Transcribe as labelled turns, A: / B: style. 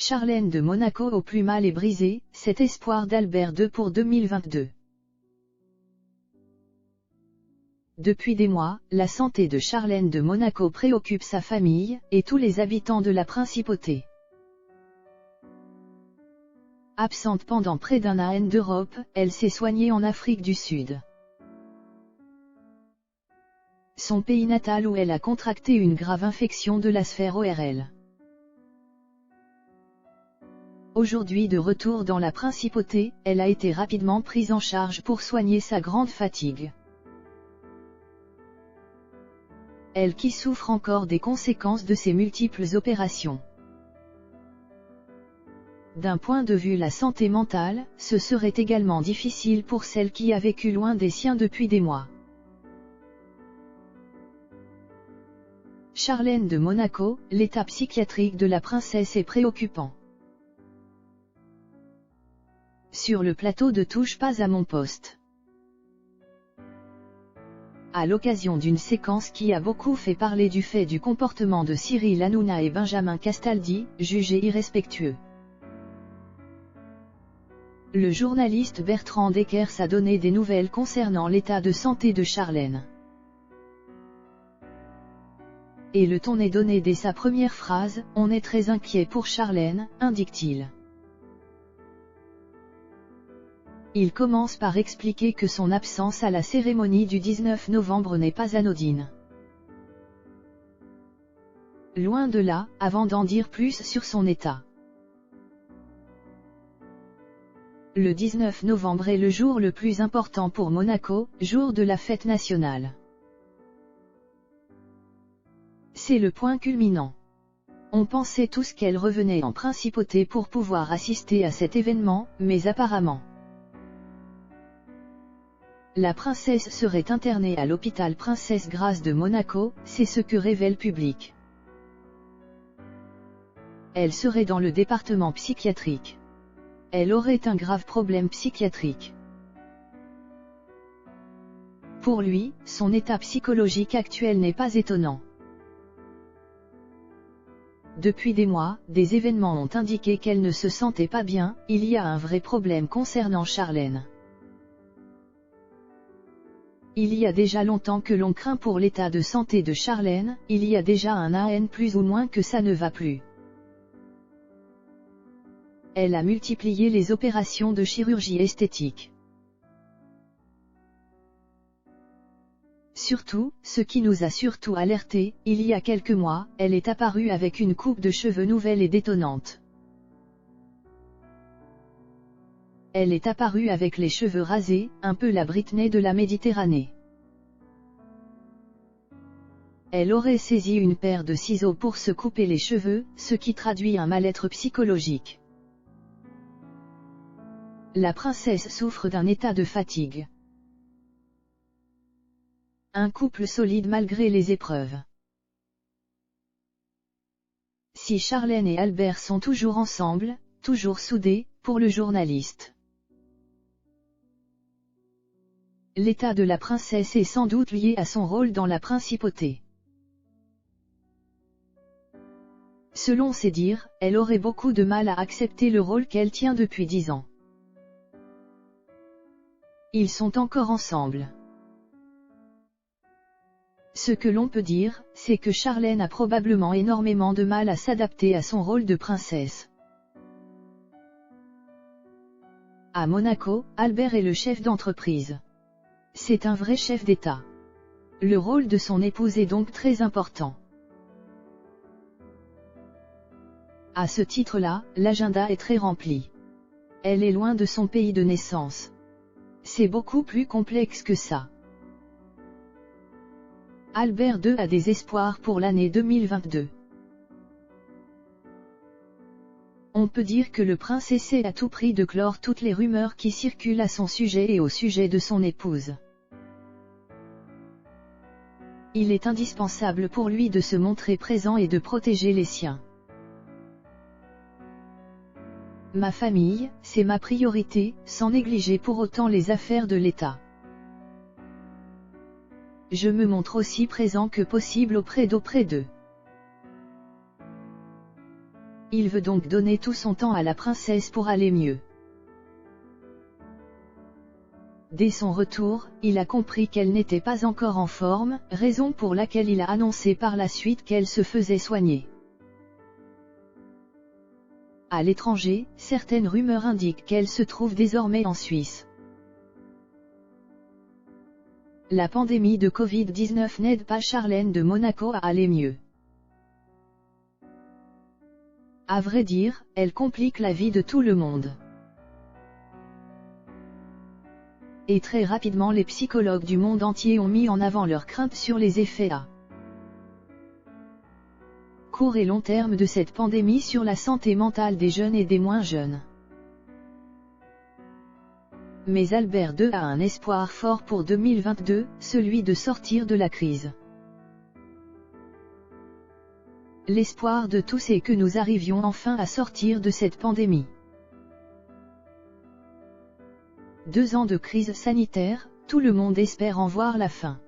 A: Charlène de Monaco au plus mal est brisée, cet espoir d'Albert II pour 2022. Depuis des mois, la santé de Charlène de Monaco préoccupe sa famille, et tous les habitants de la principauté. Absente pendant près d'un an d'Europe, elle s'est soignée en Afrique du Sud. Son pays natal où elle a contracté une grave infection de la sphère ORL. Aujourd'hui de retour dans la principauté, elle a été rapidement prise en charge pour soigner sa grande fatigue. Elle qui souffre encore des conséquences de ses multiples opérations. D'un point de vue la santé mentale, ce serait également difficile pour celle qui a vécu loin des siens depuis des mois. Charlène de Monaco, l'état psychiatrique de la princesse est préoccupant. Sur le plateau de Touche pas à mon poste. À l'occasion d'une séquence qui a beaucoup fait parler du fait du comportement de Cyril Hanouna et Benjamin Castaldi, jugés irrespectueux. Le journaliste Bertrand Deckers a donné des nouvelles concernant l'état de santé de Charlène. Et le ton est donné dès sa première phrase, « On est très inquiet pour Charlène », indique-t-il. Il commence par expliquer que son absence à la cérémonie du 19 novembre n'est pas anodine. Loin de là, avant d'en dire plus sur son état. Le 19 novembre est le jour le plus important pour Monaco, jour de la fête nationale. C'est le point culminant. On pensait tous qu'elle revenait en principauté pour pouvoir assister à cet événement, mais apparemment. La princesse serait internée à l'hôpital Princesse Grâce de Monaco, c'est ce que révèle Public. Elle serait dans le département psychiatrique. Elle aurait un grave problème psychiatrique. Pour lui, son état psychologique actuel n'est pas étonnant. Depuis des mois, des événements ont indiqué qu'elle ne se sentait pas bien, il y a un vrai problème concernant Charlène. Il y a déjà longtemps que l'on craint pour l'état de santé de Charlène, il y a déjà un an plus ou moins que ça ne va plus. Elle a multiplié les opérations de chirurgie esthétique. Surtout, ce qui nous a surtout alertés, il y a quelques mois, elle est apparue avec une coupe de cheveux nouvelle et détonnante. Elle est apparue avec les cheveux rasés, un peu la Britney de la Méditerranée. Elle aurait saisi une paire de ciseaux pour se couper les cheveux, ce qui traduit un mal-être psychologique. La princesse souffre d'un état de fatigue. Un couple solide malgré les épreuves. Si Charlène et Albert sont toujours ensemble, toujours soudés, pour le journaliste. L'état de la princesse est sans doute lié à son rôle dans la principauté. Selon ses dires, elle aurait beaucoup de mal à accepter le rôle qu'elle tient depuis 10 ans. Ils sont encore ensemble. Ce que l'on peut dire, c'est que Charlène a probablement énormément de mal à s'adapter à son rôle de princesse. À Monaco, Albert est le chef d'entreprise. C'est un vrai chef d'État. Le rôle de son épouse est donc très important. À ce titre-là, l'agenda est très rempli. Elle est loin de son pays de naissance. C'est beaucoup plus complexe que ça. Albert II a des espoirs pour l'année 2022. On peut dire que le prince essaie à tout prix de clore toutes les rumeurs qui circulent à son sujet et au sujet de son épouse. Il est indispensable pour lui de se montrer présent et de protéger les siens. Ma famille, c'est ma priorité, sans négliger pour autant les affaires de l'État. Je me montre aussi présent que possible auprès d'eux. Il veut donc donner tout son temps à la princesse pour aller mieux. Dès son retour, il a compris qu'elle n'était pas encore en forme, raison pour laquelle il a annoncé par la suite qu'elle se faisait soigner. À l'étranger, certaines rumeurs indiquent qu'elle se trouve désormais en Suisse. La pandémie de Covid-19 n'aide pas Charlène de Monaco à aller mieux. À vrai dire, elle complique la vie de tout le monde. Et très rapidement les psychologues du monde entier ont mis en avant leurs craintes sur les effets à court et long terme de cette pandémie sur la santé mentale des jeunes et des moins jeunes. Mais Albert II a un espoir fort pour 2022, celui de sortir de la crise. L'espoir de tous est que nous arrivions enfin à sortir de cette pandémie. 2 ans de crise sanitaire, tout le monde espère en voir la fin.